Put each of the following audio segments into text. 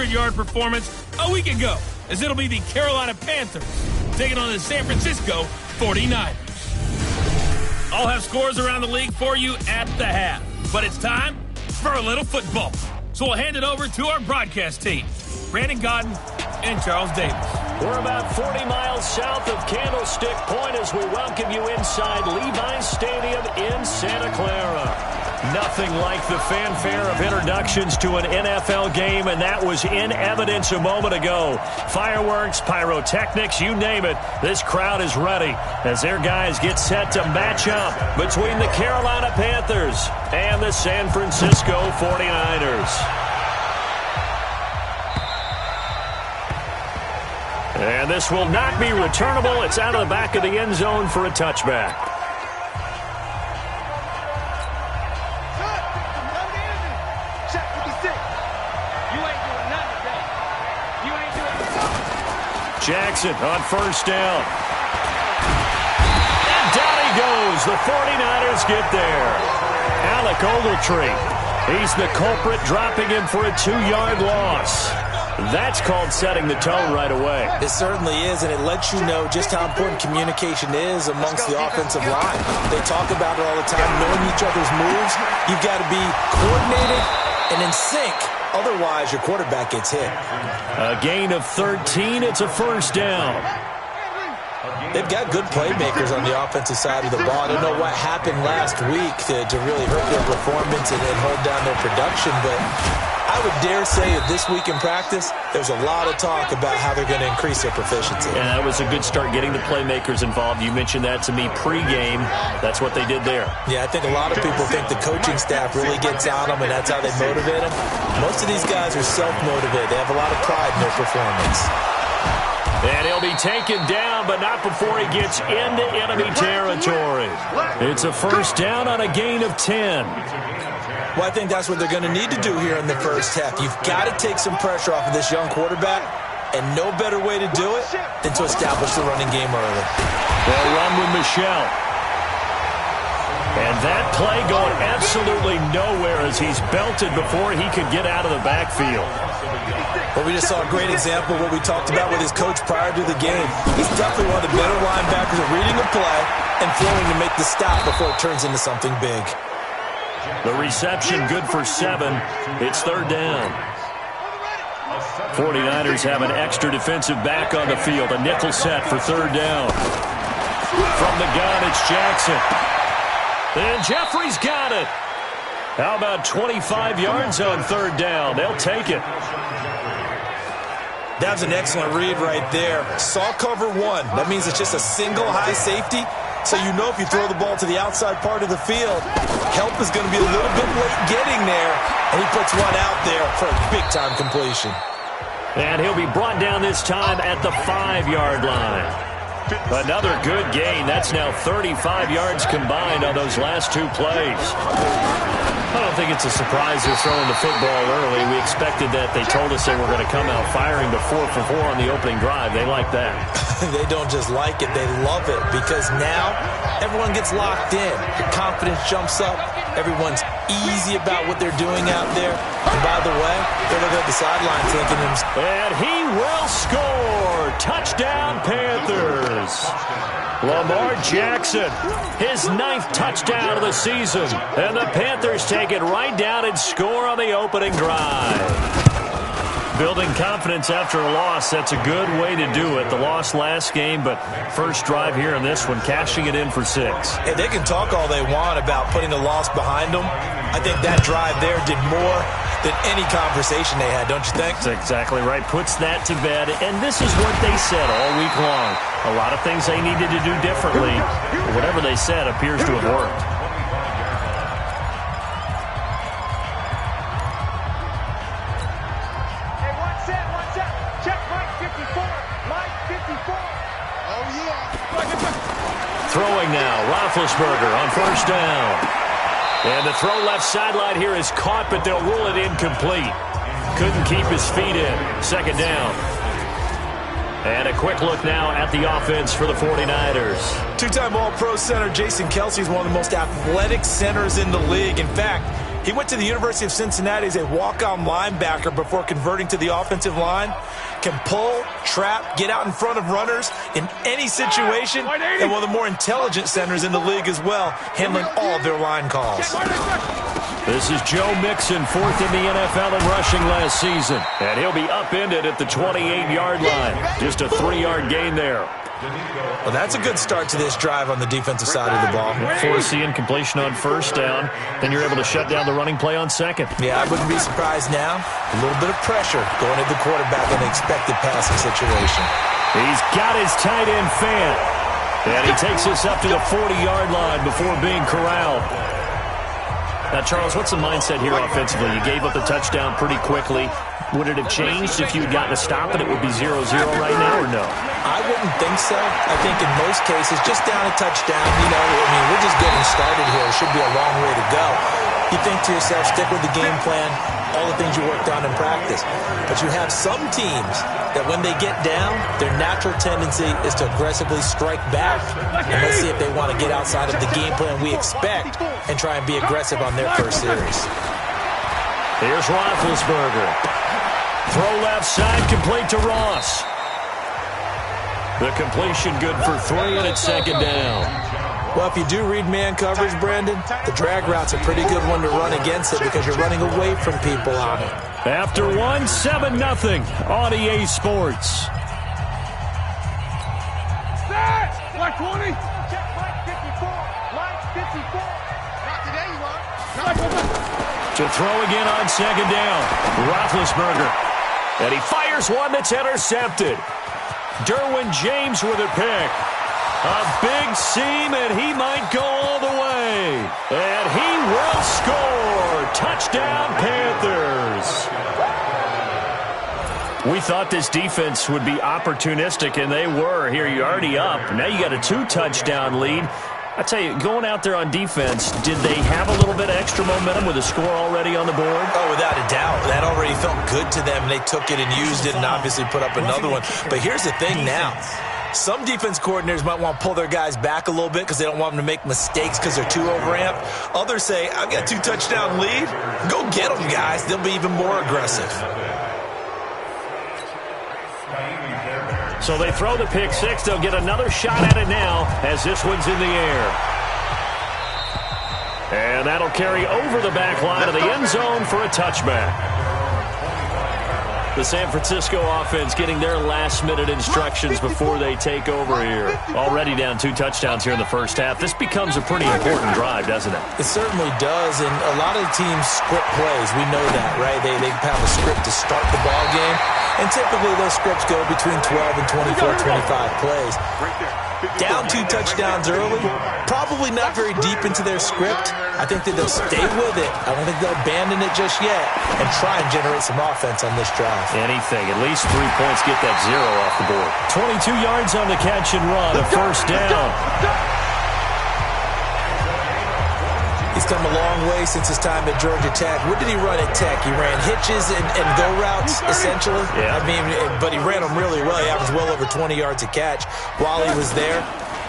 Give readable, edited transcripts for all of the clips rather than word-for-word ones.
100-yard performance a week ago, as it'll be the Carolina Panthers taking on the San Francisco 49ers. I'll have scores around the league for you at the half, but it's time for a little football. So we'll hand it over to our broadcast team, Brandon Godden and Charles Davis. We're about 40 miles south of Candlestick Point as we welcome you inside Levi's Stadium in Santa Clara. Nothing like the fanfare of introductions to an NFL game, and that was in evidence a moment ago. Fireworks, pyrotechnics, you name it. This crowd is ready as their guys get set to match up between the Carolina Panthers and the San Francisco 49ers. And this will not be returnable. It's out of the back of the end zone for a touchback. Jackson on first down. And down he goes. The 49ers get there. Alec Ogletree. He's the culprit, dropping him for a 2-yard loss. That's called setting the tone right away. It certainly is, and it lets you know just how important communication is amongst the offensive line. They talk about it all the time, knowing each other's moves. You've got to be coordinated and in sync. Otherwise, your quarterback gets hit. A gain of 13. It's a first down. They've got good playmakers on the offensive side of the ball. I don't know what happened last week to really hurt their performance and hold down their production, but I would dare say that this week in practice, there's a lot of talk about how they're going to increase their proficiency. Yeah, that was a good start getting the playmakers involved. You mentioned that to me pregame. That's what they did there. Yeah, I think a lot of people think the coaching staff really gets on them, and that's how they motivate them. Most of these guys are self-motivated. They have a lot of pride in their performance. And he'll be taken down, but not before he gets into enemy territory. It's a first down on a gain of 10. Well, I think that's what they're going to need to do here in the first half. You've got to take some pressure off of this young quarterback, and no better way to do it than to establish the running game early. They'll run with Michel. And that play going absolutely nowhere as he's belted before he could get out of the backfield. Well, we just saw a great example of what we talked about with his coach prior to the game. He's definitely one of the better linebackers at reading a play and flowing to make the stop before it turns into something big. The reception good for 7. It's third down. 49ers have an extra defensive back on the field. A nickel set for third down. From the gun, it's Jackson. And Jeffrey's got it. How about 25 yards on third down? They'll take it. That was an excellent read right there. Saw cover 1. That means it's just a single high safety. So you know if you throw the ball to the outside part of the field, help is going to be a little bit late getting there. And he puts one out there for a big-time completion. And he'll be brought down this time at the 5-yard line. Another good gain. That's now 35 yards combined on those last 2 plays. I don't think it's a surprise they're throwing the football early. We expected that. They told us they were going to come out firing the 4 for 4 on the opening drive. They like that. They don't just like it, they love it, because now everyone gets locked in. Your confidence jumps up. Everyone's easy about what they're doing out there. And by the way, they're looking at the sidelines thinking to themselves. And he will score. Touchdown, Panthers. Lamar Jackson, his 9th touchdown of the season. And the Panthers take it right down and score on the opening drive. Building confidence after a loss, that's a good way to do it. The loss last game, but first drive here in this one, cashing it in for 6. Hey, they can talk all they want about putting the loss behind them. I think that drive there did more than any conversation they had, don't you think? That's exactly right. Puts that to bed, and this is what they said all week long. A lot of things they needed to do differently, but whatever they said appears to have worked. Throwing now, Roethlisberger on first down. And the throw left sideline here is caught, but they'll rule it incomplete. Couldn't keep his feet in. Second down. And a quick look now at the offense for the 49ers. Two-time All-Pro center Jason Kelce is one of the most athletic centers in the league. In fact, He went to the University of Cincinnati as a walk-on linebacker before converting to the offensive line. Can pull, trap, get out in front of runners in any situation, and one of the more intelligent centers in the league as well, handling all of their line calls. This is Joe Mixon, 4th in the NFL in rushing last season. And he'll be upended at the 28-yard line. Just a 3-yard gain there. Well, that's a good start to this drive on the defensive side of the ball. Force the incompletion on first down. Then you're able to shut down the running play on second. Yeah, I wouldn't be surprised now. A little bit of pressure going at the quarterback in an expected passing situation. He's got his tight end fan. And he takes us up to the 40-yard line before being corralled. Now, Charles, what's the mindset here offensively? You gave up the touchdown pretty quickly. Would it have changed if you had gotten a stop and it would be 0-0 right now, or no? I wouldn't think so. I think in most cases, just down a touchdown, we're just getting started here. It should be a long way to go. You think to yourself, stick with the game plan, all the things you worked on in practice. But you have some teams that when they get down, their natural tendency is to aggressively strike back. And let's see if they want to get outside of the game plan we expect and try and be aggressive on their first series. Here's Roethlisberger. Throw left side, complete to Ross. The completion good for 3, and it's second down. Well, if you do read man coverage, Brandon, the drag route's a pretty good one to run against it because you're running away from people on it. After 1, 7-0 on EA Sports. Line 20. Check line 54. Line 54. Not today, you are. To throw again on second down. Roethlisberger. And he fires one that's intercepted. Derwin James with a pick. A big seam, and he might go all the way. And he will score. Touchdown, Panthers. We thought this defense would be opportunistic, and they were. Here, you're already up. Now you got a 2-touchdown lead. I tell you, going out there on defense, did they have a little bit of extra momentum with a score already on the board? Oh, without a doubt. That already felt good to them. They took it and used it and obviously put up another one. But here's the thing now. Some defense coordinators might want to pull their guys back a little bit because they don't want them to make mistakes because they're too overamped. Others say, I've got a 2-touchdown lead. Go get them, guys. They'll be even more aggressive. So they throw the pick six. They'll get another shot at it now as this one's in the air. And that'll carry over the back line of the end zone for a touchback. The San Francisco offense getting their last-minute instructions before they take over here. Already down 2 touchdowns here in the first half. This becomes a pretty important drive, doesn't it? It certainly does, and a lot of the teams script plays. We know that, right? They have a script to start the ball game, and typically those scripts go between 12 and 24, 25 plays. Down 2 touchdowns early, probably not very deep into their script. I think that they'll stay with it. I don't think they'll abandon it just yet and try and generate some offense on this drive. Anything. At least 3 points, get that 0 off the board. 22 yards on the catch and run, a first down. He's come a long way since his time at Georgia Tech. What did he run at Tech? He ran hitches and go routes, essentially. Yeah. I mean, but he ran them really well. He averaged well over 20 yards a catch while he was there.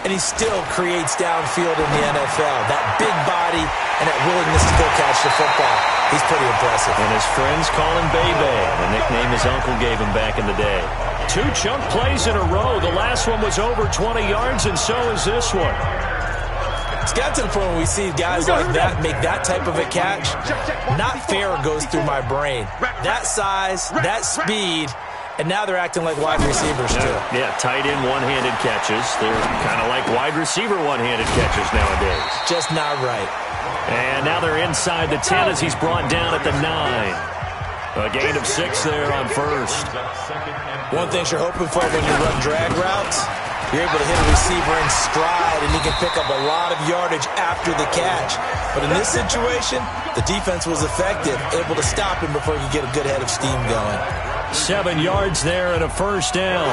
And he still creates downfield in the NFL. That big body and that willingness to go catch the football. He's pretty impressive. And his friends call him Bebe, the nickname his uncle gave him back in the day. 2 chunk plays in a row. The last one was over 20 yards, and so is this one. It's got to the point where we see guys like that make that type of a catch. Not fair goes through my brain. That size, that speed, and now they're acting like wide receivers too. Yeah, tight end one-handed catches. They're kind of like wide receiver one-handed catches nowadays. Just not right. And now they're inside the 10 as he's brought down at the 9. A gain of 6 there on first. One thing you're hoping for when you run drag routes, you're able to hit a receiver in stride, and he can pick up a lot of yardage after the catch. But in this situation, the defense was effective, able to stop him before he could get a good head of steam going. 7 yards there and a first down.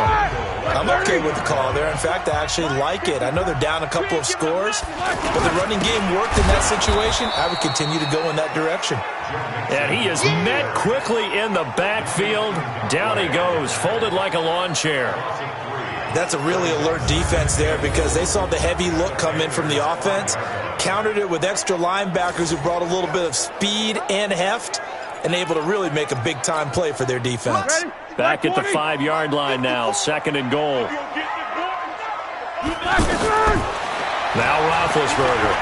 I'm okay with the call there. In fact, I actually like it. I know they're down a couple of scores, but the running game worked in that situation. I would continue to go in that direction. And he is met quickly in the backfield. Down he goes, folded like a lawn chair. That's a really alert defense there because they saw the heavy look come in from the offense, countered it with extra linebackers who brought a little bit of speed and heft, and able to really make a big-time play for their defense. Back at the 5-yard line now, 2nd and goal. Now Roethlisberger.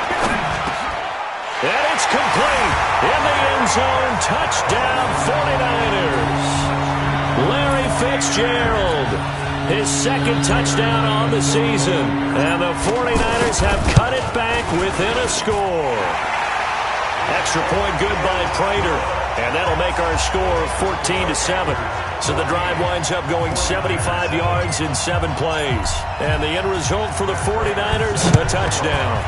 And it's complete. In the end zone, touchdown 49ers. Larry Fitzgerald, his 2nd touchdown on the season. And the 49ers have cut it back within a score. Extra point good by Prater. And that'll make our score 14-7. So the drive winds up going 75 yards in 7 plays. And the end result for the 49ers, a touchdown.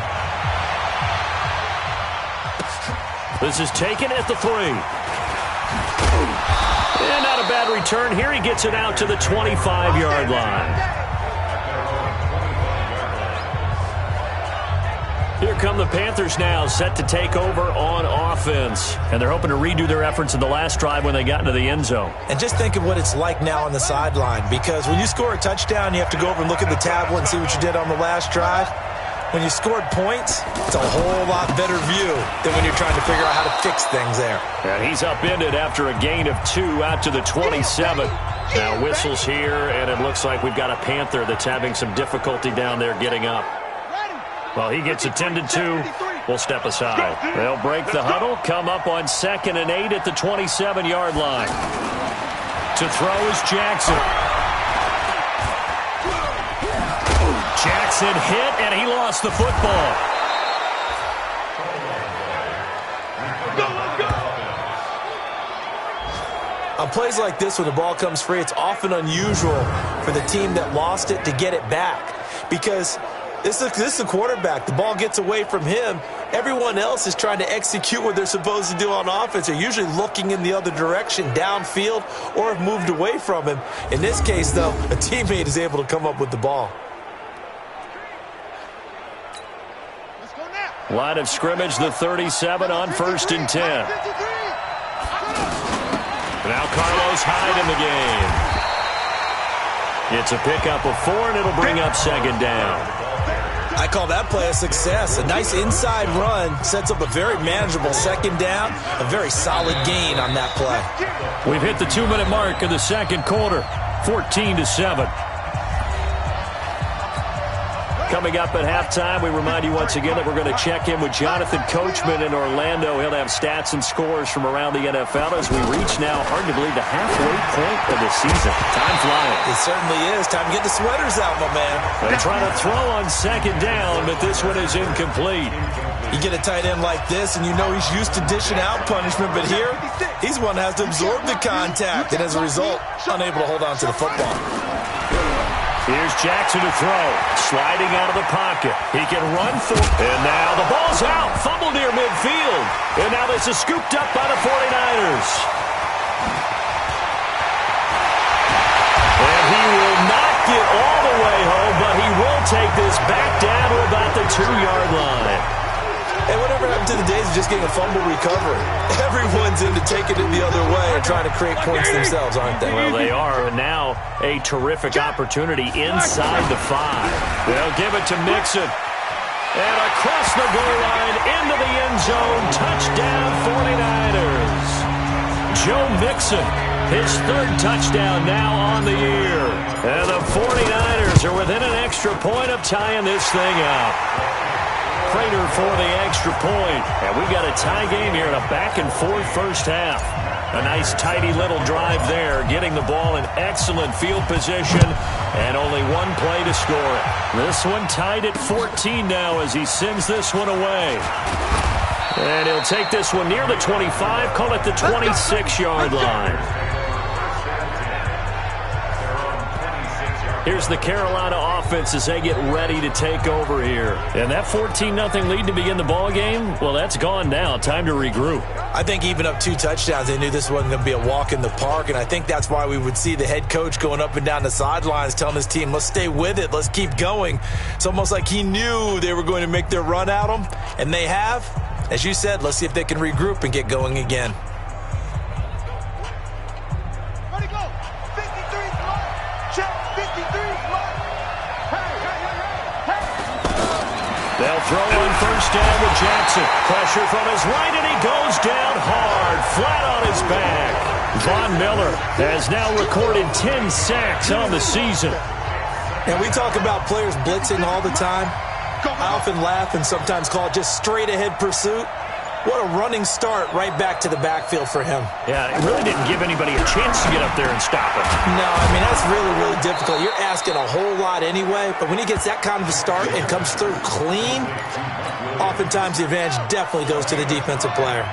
This is taken at the 3. And not a bad return here. He gets it out to the 25-yard line. Here come the Panthers now, set to take over on offense. And they're hoping to redo their efforts in the last drive when they got into the end zone. And just think of what it's like now on the sideline, because when you score a touchdown, you have to go over and look at the tablet and see what you did on the last drive. When you scored points, it's a whole lot better view than when you're trying to figure out how to fix things there. And he's upended after a gain of 2 out to the 27. Now whistles here, and it looks like we've got a Panther that's having some difficulty down there getting up. Well, he gets attended to. We'll step aside. They'll break the huddle, come up on 2nd and 8 at the 27-yard line. To throw is Jackson. Jackson hit, and he lost the football. On plays like this, when the ball comes free, it's often unusual for the team that lost it to get it back. Because this is the quarterback. The ball gets away from him. Everyone else is trying to execute what they're supposed to do on offense. They're usually looking in the other direction, downfield, or have moved away from him. In this case, though, a teammate is able to come up with the ball. Line of scrimmage, the 37 on 1st and 10. Now Carlos Hyde in the game. It's a pickup of 4, and it'll bring up 2nd down. I call that play a success. A nice inside run sets up a very manageable 2nd down. A very solid gain on that play. We've hit the 2-minute mark of the 2nd quarter. 14-7. Coming up at halftime, we remind you once again that we're going to check in with Jonathan Coachman in Orlando. He'll have stats and scores from around the NFL as we reach now, hard to believe, the halfway point of the season. Time flying. It certainly is. Time to get the sweaters out, my man. They try to throw on 2nd down, but this one is incomplete. You get a tight end like this, and you know he's used to dishing out punishment, but here, he's one that has to absorb the contact, and as a result, unable to hold on to the football. Here's Jackson to throw. Sliding out of the pocket. He can run for it. And now the ball's out. Fumble near midfield. And now this is scooped up by the 49ers. And he will not get all the way home, but he will take this back down to about the 2-yard line. And whatever happened to the days of just getting a fumble recovery? Everyone's into taking it the other way and trying to create points themselves, aren't they? Well, they are. And now a terrific opportunity inside the 5. They'll give it to Mixon. And across the goal line into the end zone. Touchdown 49ers. Joe Mixon, his 3rd touchdown now on the year. And the 49ers are within an extra point of tying this thing up. Prater for the extra point. And we got a tie game here in a back-and-forth first half. A nice, tidy little drive there, getting the ball in excellent field position, and only 1 play to score it. This one tied at 14 now as he sends this one away. And he'll take this one near the 25, call it the 26-yard line. Here's the Carolina offense as they get ready to take over here. And that 14-0 lead to begin the ball game, well, that's gone now. Time to regroup. I think even up 2 touchdowns, they knew this wasn't going to be a walk in the park, and I think that's why we would see the head coach going up and down the sidelines telling his team, let's stay with it, let's keep going. It's almost like he knew they were going to make their run at him, and they have. As you said, let's see if they can regroup and get going again. first down with Jackson. Pressure from his right, and he goes down hard, flat on his back. Von Miller has now recorded 10 sacks on the season. And we talk about players blitzing all the time. I often laugh and sometimes call it just straight-ahead pursuit. What a running start right back to the backfield for him. Yeah, it really didn't give anybody a chance to get up there and stop him. No, I mean, that's really, really difficult. You're asking a whole lot anyway, but when he gets that kind of a start and comes through clean, oftentimes the advantage definitely goes to the defensive player.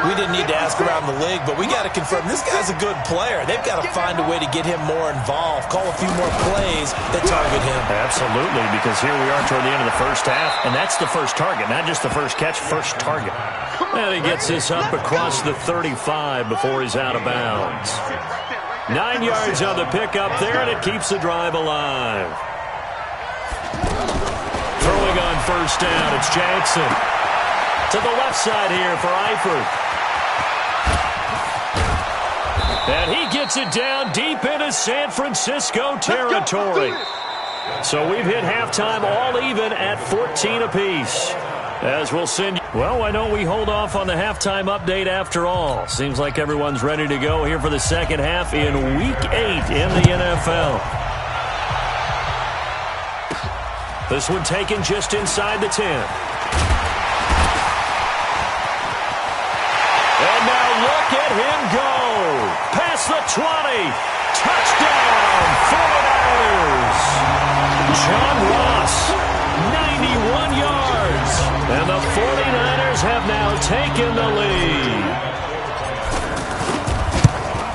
We didn't need to ask around the league, but we got to confirm this guy's a good player. They've got to find a way to get him more involved, call a few more plays that target him. Absolutely, because here we are toward the end of the first half, and that's the first target, not just the first catch, first target. And he gets this up across the 35 before he's out of bounds. 9 yards on the pickup there, and it keeps the drive alive. Throwing on first down, it's Jackson. To the left side here for Eifert. And he gets it down deep into San Francisco territory. So we've hit halftime all even at 14 apiece. As we'll send you. Well, why don't we hold off on the halftime update after all? Seems like everyone's ready to go here for the second half in Week 8 in the NFL. This one taken just inside the 10. And now look at him go. Past the 20. Touchdown, 49ers. John Ross, 91 yards. And the 49ers have now taken the lead.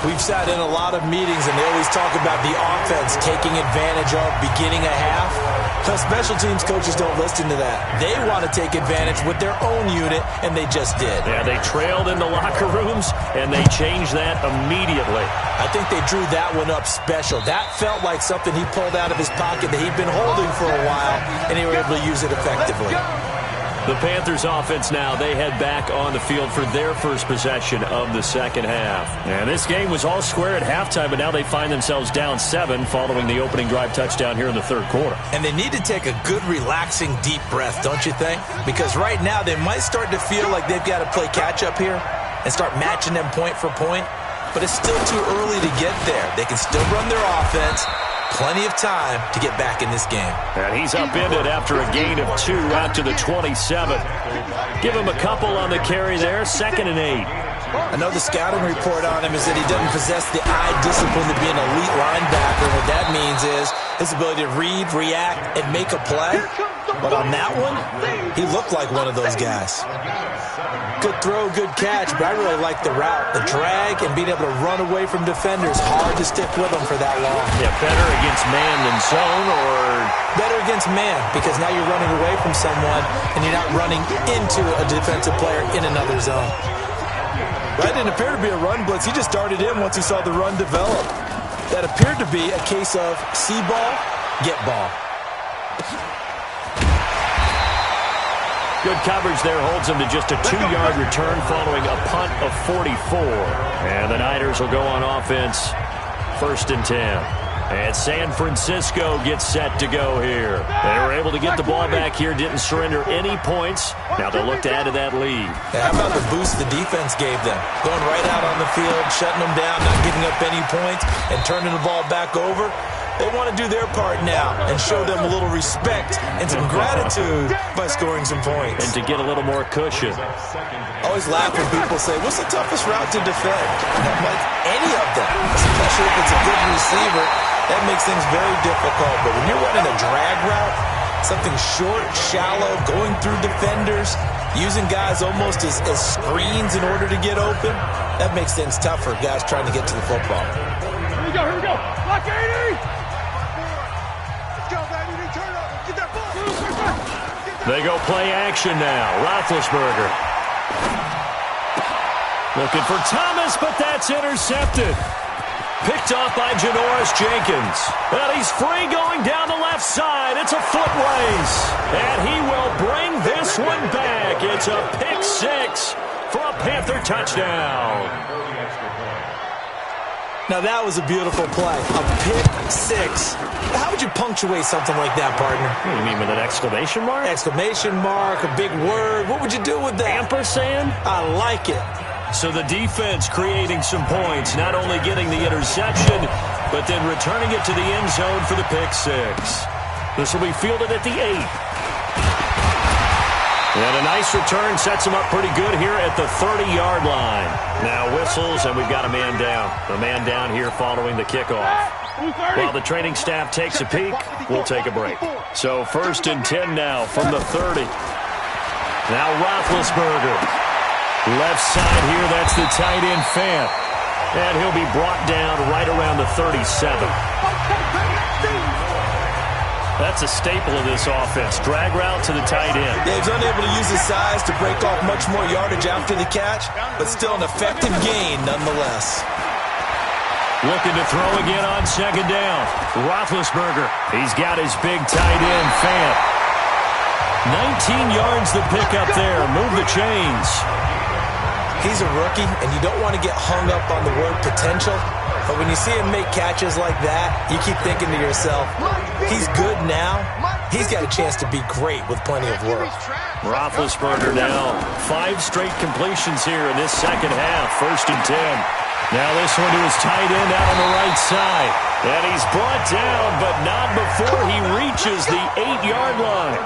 We've sat in a lot of meetings, and they always talk about the offense taking advantage of beginning a half. But special teams coaches don't listen to that. They want to take advantage with their own unit, and they just did. Yeah, they trailed in the locker rooms, and they changed that immediately. I think they drew that one up special. That felt like something he pulled out of his pocket that he'd been holding for a while, and they were able to use it effectively. The Panthers offense now, they head back on the field for their first possession of the second half. And this game was all square at halftime, but now they find themselves down 7 following the opening drive touchdown here in the third quarter. And they need to take a good, relaxing, deep breath, don't you think? Because right now they might start to feel like they've got to play catch-up here and start matching them point for point. But it's still too early to get there. They can still run their offense. Plenty of time to get back in this game. And he's upended after a gain of 2 out to the 27. Give him a couple on the carry there, 2nd and 8. I know the scouting report on him is that he doesn't possess the eye discipline to be an elite linebacker. What that means is his ability to read, react, and make a play. But on that one, he looked like one of those guys. Good throw, good catch, but I really like the route. The drag and being able to run away from defenders, hard to stick with them for that long. Yeah, better against man than zone, or better against man, because now you're running away from someone and you're not running into a defensive player in another zone. That didn't appear to be a run blitz. He just darted in once he saw the run develop. That appeared to be a case of see ball, get ball. Good coverage there holds him to just a 2-yard return following a punt of 44. And the Niners will go on offense, 1st and 10. And San Francisco gets set to go here. They were able to get the ball back here, didn't surrender any points. Now they'll look to add to that lead. How about the boost the defense gave them? Going right out on the field, shutting them down, not giving up any points, and turning the ball back over. They want to do their part now and show them a little respect and some gratitude by scoring some points. And to get a little more cushion. Always laugh when people say, what's the toughest route to defend? Like any of them, especially if it's a good receiver, that makes things very difficult. But when you're running a drag route, something short, shallow, going through defenders, using guys almost as screens in order to get open, that makes things tough for guys trying to get to the football. Here we go. Lock 80! They go play action now. Roethlisberger. Looking for Thomas, but that's intercepted. Picked off by Janoris Jenkins. But he's free going down the left side. It's a foot race. And he will bring this one back. It's a pick 6 for a Panther touchdown. Now that was a beautiful play. A pick six. How would you punctuate something like that, partner? What do you mean, with an exclamation mark? Exclamation mark, a big word. What would you do with that? Ampersand? I like it. So the defense creating some points, not only getting the interception, but then returning it to the end zone for the pick six. This will be fielded at the 8. And a nice return sets him up pretty good here at the 30-yard line. Now whistles, and we've got a man down. The man down here following the kickoff. While the training staff takes a peek, we'll take a break. So 1st and 10 now from the 30. Now Roethlisberger. Left side here, that's the tight end Fant. And he'll be brought down right around the 37. That's a staple of this offense. Drag route to the tight end. Yeah, he's unable to use his size to break off much more yardage after the catch, but still an effective gain nonetheless. Looking to throw again on 2nd down. Roethlisberger. He's got his big tight end, Fant. 19 yards the pick up there. Move the chains. He's a rookie, and you don't want to get hung up on the word potential. But when you see him make catches like that, you keep thinking to yourself, he's good now. He's got a chance to be great with plenty of work. Roethlisberger now. 5 straight completions here in this second half. 1st and 10. Now this one to his tight end out on the right side. And he's brought down, but not before he reaches the 8-yard line.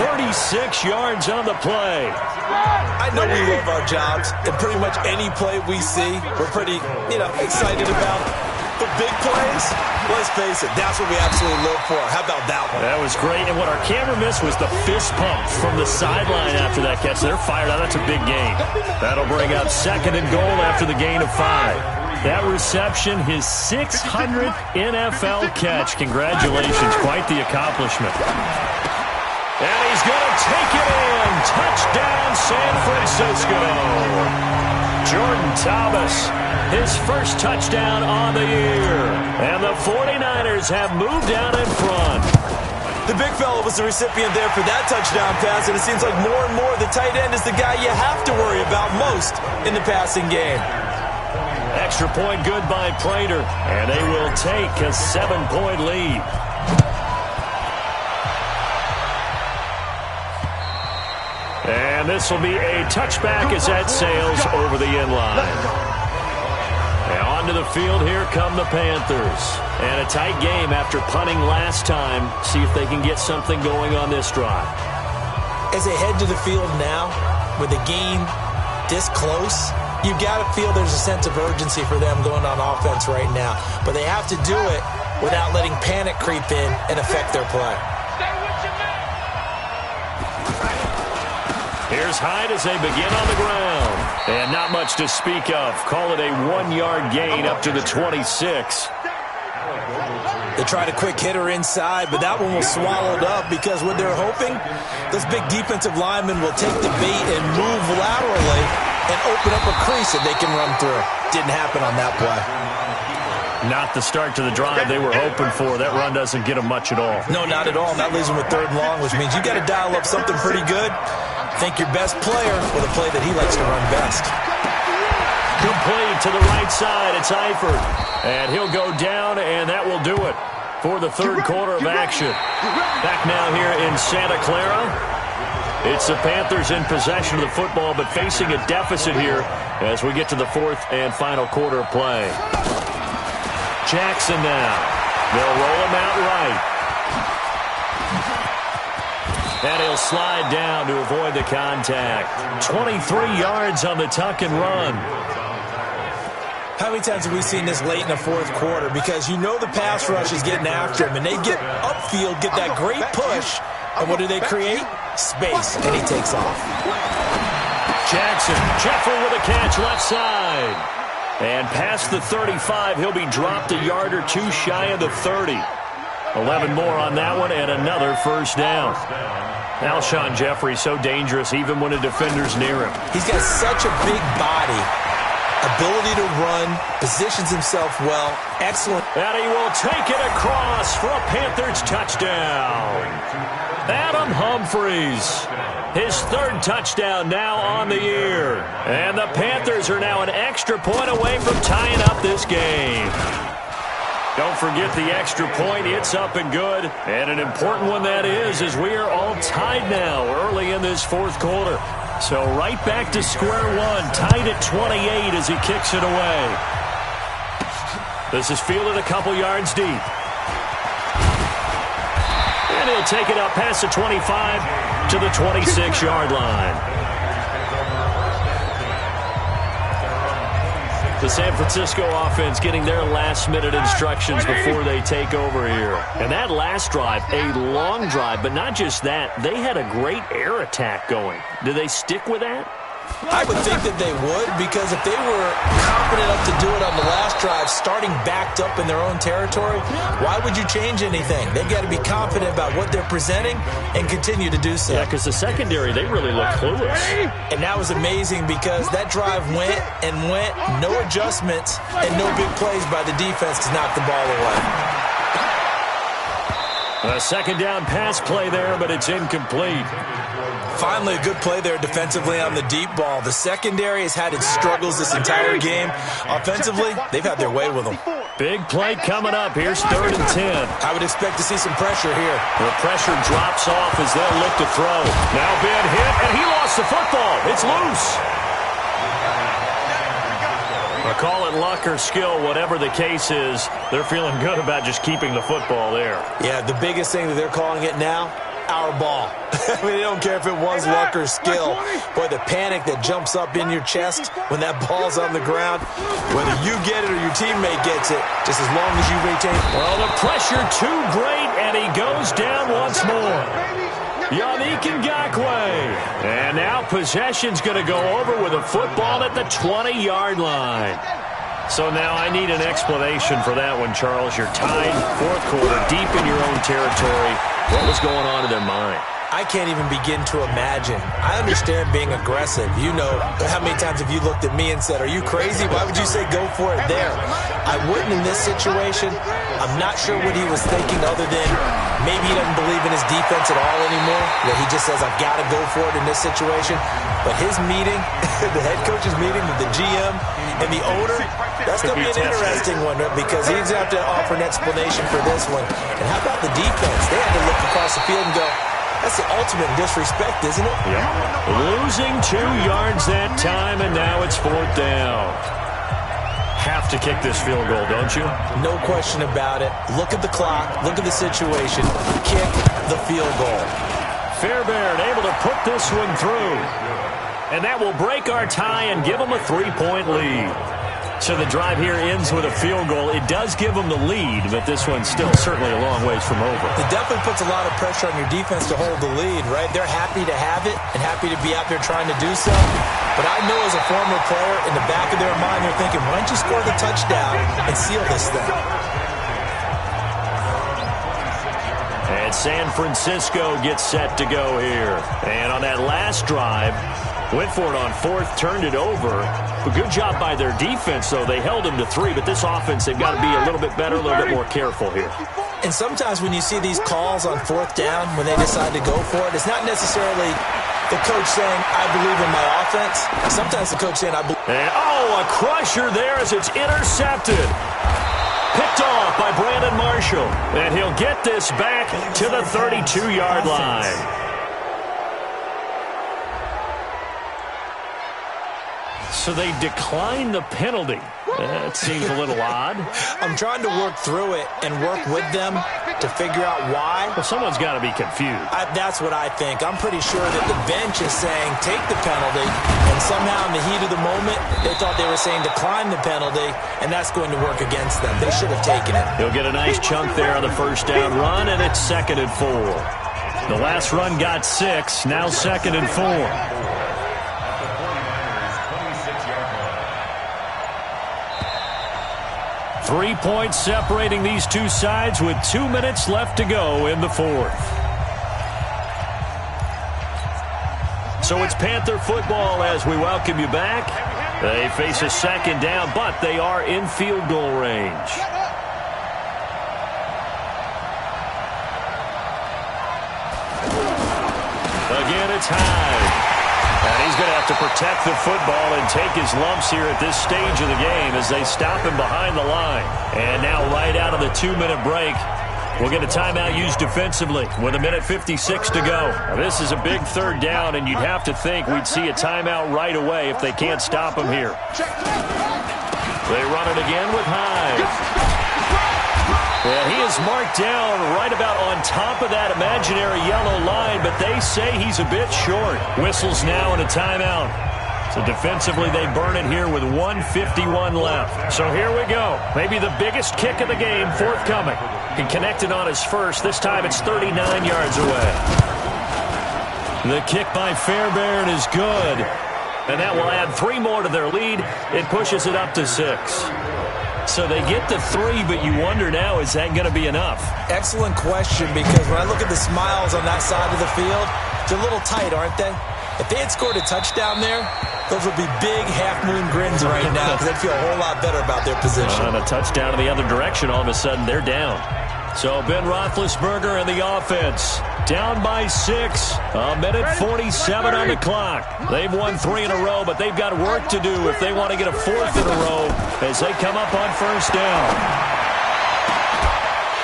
36 yards on the play. I know we love our jobs, and pretty much any play we see, we're pretty, excited about. The big plays, let's face it, that's what we absolutely live for. How about that one? That was great, and what our camera missed was the fist pump from the sideline after that catch. They're fired out. That's a big gain. That'll bring up 2nd and goal after the gain of 5. That reception, his 600th NFL catch. Congratulations, quite the accomplishment. And he's going to take it in. Touchdown, San Francisco. Jordan Thomas, his first touchdown on the year. And the 49ers have moved out in front. The big fella was the recipient there for that touchdown pass, and it seems like more and more the tight end is the guy you have to worry about most in the passing game. Extra point good by Prater, and they will take a 7-point lead. And this will be a touchback as that sails over the end line. And onto the field, here come the Panthers. And a tight game after punting last time. See if they can get something going on this drive. As they head to the field now, with the game this close, you've got to feel there's a sense of urgency for them going on offense right now. But they have to do it without letting panic creep in and affect their play. Here's Hyde as they begin on the ground. And not much to speak of. Call it a 1-yard gain up to the 26. They tried a quick hitter inside, but that one was swallowed up because what they're hoping, those big defensive linemen will take the bait and move laterally and open up a crease that they can run through. Didn't happen on that play. Not the start to the drive they were hoping for. That run doesn't get them much at all. No, not at all. And that leaves them with 3rd and long, which means you got to dial up something pretty good. Think your best player with a play that he likes to run best. Complete to the right side. It's Eifert. And he'll go down, and that will do it for the 3rd quarter of action. Back now here in Santa Clara. It's the Panthers in possession of the football, but facing a deficit here as we get to the 4th and final quarter of play. Jackson now. They'll roll him out right. And he'll slide down to avoid the contact. 23 yards on the tuck and run. How many times have we seen this late in the 4th quarter? Because you know the pass rush is getting after him, and they get upfield, get that great push, and what do they create? Space, and he takes off. Jackson, Jeffrey with a catch left side. And past the 35, he'll be dropped a yard or two shy of the 30. 11 more on that one, and another first down. Alshon Jeffrey so dangerous even when a defender's near him. He's got such a big body. ability to run, positions himself well, excellent. And he will take it across for a Panthers touchdown. Adam Humphries, his third touchdown now on the year. And the Panthers are now an extra point away from tying up this game. Don't forget the extra point. It's up and good. And an important one that is, as we are all tied now early in this fourth quarter. So right back to square one, tied at 28 as he kicks it away. This is fielded a couple yards deep. And he'll take it up past the 25 to the 26-yard line. The San Francisco offense getting their last-minute instructions before they take over here. And that last drive, a long drive, but not just that. They had a great air attack going. Do they stick with that? I would think that they would, because if they were confident enough to do it on the last drive, starting backed up in their own territory, why would you change anything? They've got to be confident about what they're presenting and continue to do so. Yeah, because the secondary, they really look clueless. And that was amazing, because that drive went and went, no adjustments, and no big plays by the defense to knock the ball away. A second down pass play there, but it's incomplete. Finally, a good play there defensively on the deep ball. The secondary has had its struggles this entire game. Offensively, they've had their way with them. Big play coming up. Here's 3rd and 10. I would expect to see some pressure here. The pressure drops off as they'll look to throw. Now Ben hit, and he lost the football. It's loose. I'll call it luck or skill, whatever the case is. They're feeling good about just keeping the football there. Yeah, the biggest thing that they're calling it now, our ball. I mean, they don't care if it was luck or skill. Boy, the panic that jumps up in your chest when that ball's on the ground, whether you get it or your teammate gets it, just as long as you retain. Well, the pressure too great, and he goes down once more. Yannick Ngakoue. And now possession's going to go over with a football at the 20-yard line. So now I need an explanation for that one, Charles. You're tied, fourth quarter, deep in your own territory. What was going on in their mind? I can't even begin to imagine. I understand being aggressive. You know, how many times have you looked at me and said, are you crazy? Why would you say go for it there? I wouldn't in this situation. I'm not sure what he was thinking, other than maybe he doesn't believe in his defense at all anymore. That he just says, I've got to go for it in this situation. But his meeting, the head coach's meeting with the GM and the owner, that's going to be an interesting one, because he's going to have to offer an explanation for this one. And how about the defense? They had to look across the field and go, that's the ultimate disrespect, isn't it? Yeah. Losing 2 yards that time, and now it's 4th down. Have to kick this field goal, don't you? No question about it. Look at the clock. Look at the situation. Kick the field goal. Fairbairn able to put this one through. And that will break our tie and give them a 3-point lead. So the drive here ends with a field goal. It does give them the lead, but this one's still certainly a long ways from over. It definitely puts a lot of pressure on your defense to hold the lead, right? They're happy to have it and happy to be out there trying to do so. But I know as a former player, in the back of their mind, they're thinking, why don't you score the touchdown and seal this thing? And San Francisco gets set to go here. And on that last drive, went for it on 4th, turned it over. A good job by their defense, though. They held them to 3, but this offense, they've got to be a little bit better, a little bit more careful here. And sometimes when you see these calls on 4th down, when they decide to go for it, it's not necessarily the coach saying, I believe in my offense. Sometimes the coach saying, I believe. And, a crusher there as it's intercepted. Picked off by Brandon Marshall. And he'll get this back to the 32-yard line. So they declined the penalty. That seems a little odd. I'm trying to work through it and work with them to figure out why. Well, someone's got to be confused. That's what I think. I'm pretty sure that the bench is saying take the penalty, and somehow in the heat of the moment, they thought they were saying decline the penalty, and that's going to work against them. They should have taken it. He'll get a nice chunk there on the first down run, and it's 2nd and 4. The last run got 6, now 2nd and 4. 3 points separating these two sides with 2 minutes left to go in the 4th. So it's Panther football as we welcome you back. They face a second down, but they are in field goal range. Again, it's high. And he's going to have to protect the football and take his lumps here at this stage of the game as they stop him behind the line. And now right out of the 2-minute break, we'll get a timeout used defensively with 1:56 to go. Now, this is a big third down, and you'd have to think we'd see a timeout right away if they can't stop him here. They run it again with Hyde. And he is marked down right about on top of that imaginary yellow line, but they say he's a bit short. Whistles now and a timeout. So defensively, they burn it here with 1:51 left. So here we go. Maybe the biggest kick of the game forthcoming. He connected on his first. This time it's 39 yards away. The kick by Fairbairn is good. And that will add 3 more to their lead. It pushes it up to 6. So they get to 3, but you wonder now, is that going to be enough? Excellent question, because when I look at the smiles on that side of the field, they're a little tight, aren't they? If they had scored a touchdown there, those would be big half-moon grins right now because they'd feel a whole lot better about their position. And a touchdown in the other direction, all of a sudden they're down. So Ben Roethlisberger and the offense down by 6. 1:47 on the clock. They've won 3 in a row, but they've got work to do if they want to get a 4th in a row as they come up on first down.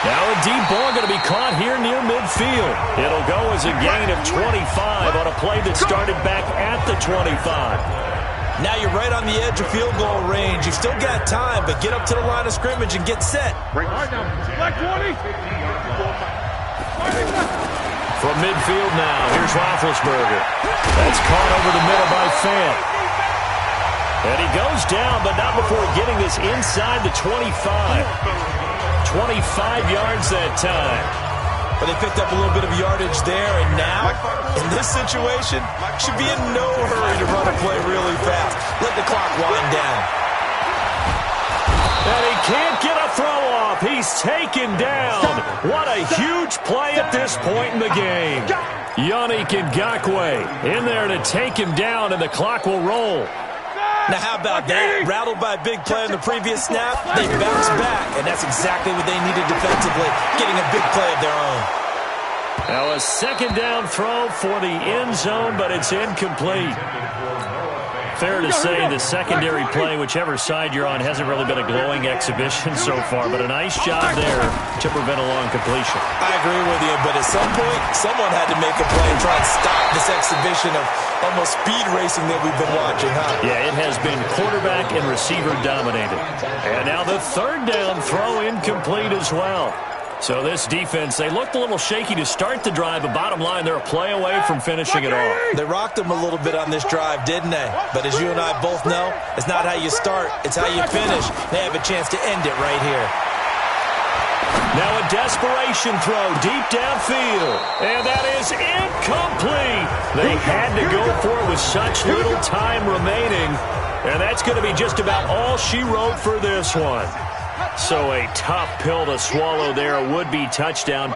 Now a deep ball going to be caught here near midfield. It'll go as a gain of 25 on a play that started back at the 25. Now you're right on the edge of field goal range. You've still got time, but get up to the line of scrimmage and get set. Black 20. From midfield now, here's Roethlisberger. That's caught over the middle by Fant. And he goes down, but not before getting this inside the 25. 25 yards that time. But they picked up a little bit of yardage there, and now, in this situation, should be in no hurry to run a play really fast. Let the clock wind down. And he can't get a throw off. He's taken down. What a huge play at this point in the game. Yannick Ngakoue in there to take him down, and the clock will roll. Now, how about that? Rattled by a big play in the previous snap, they bounce back, and that's exactly what they needed defensively, getting a big play of their own. Now a second down throw for the end zone, but it's incomplete. Fair to say the secondary play, whichever side you're on, hasn't really been a glowing exhibition so far, but a nice job there to prevent a long completion. I agree with you, but at some point, someone had to make a play and try and stop this exhibition of almost speed racing that we've been watching, huh? Yeah, it has been quarterback and receiver dominated. And now the third down throw incomplete as well. So this defense, they looked a little shaky to start the drive, but bottom line, they're a play away from finishing it off. They rocked them a little bit on this drive, didn't they? But as you and I both know, it's not how you start, it's how you finish. They have a chance to end it right here. Now a desperation throw deep downfield, and that is incomplete. They had to go for it with such little time remaining, and that's going to be just about all she wrote for this one. So a tough pill to swallow there, a would-be touchdown.